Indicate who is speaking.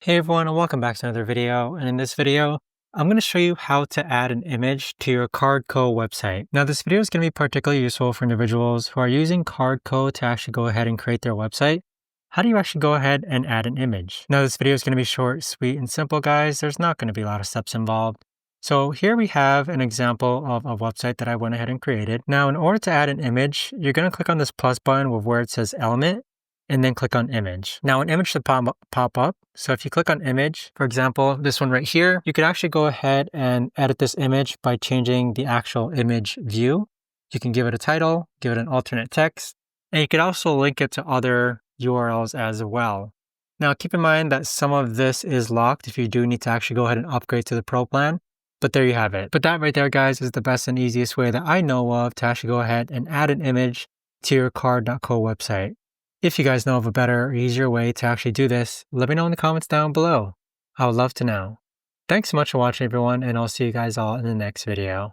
Speaker 1: Hey everyone, and welcome back to another video. And in this video, I'm going to show you how to add an image to your Cardco website. Now, this video is going to be particularly useful for individuals who are using Cardco to actually go ahead and create their website. How do you actually go ahead and add an image? Now, this video is going to be short, sweet, and simple, guys. There's not going to be a lot of steps involved. So here we have an example of a website that I went ahead and created. Now, in order to add an image, you're going to click on this plus button with where it says element, and then click on image. Now an image should pop up. So if you click on image, for example, this one right here, you could actually go ahead and edit this image by changing the actual image view. You can give it a title, give it an alternate text, and you could also link it to other URLs as well. Now keep in mind that some of this is locked if you do need to actually go ahead and upgrade to the Pro plan. But there you have it. But that right there, guys, is the best and easiest way that I know of to actually go ahead and add an image to your Card.co website. If you guys know of a better or easier way to actually do this, let me know in the comments down below. I would love to know. Thanks so much for watching, everyone, and I'll see you guys all in the next video.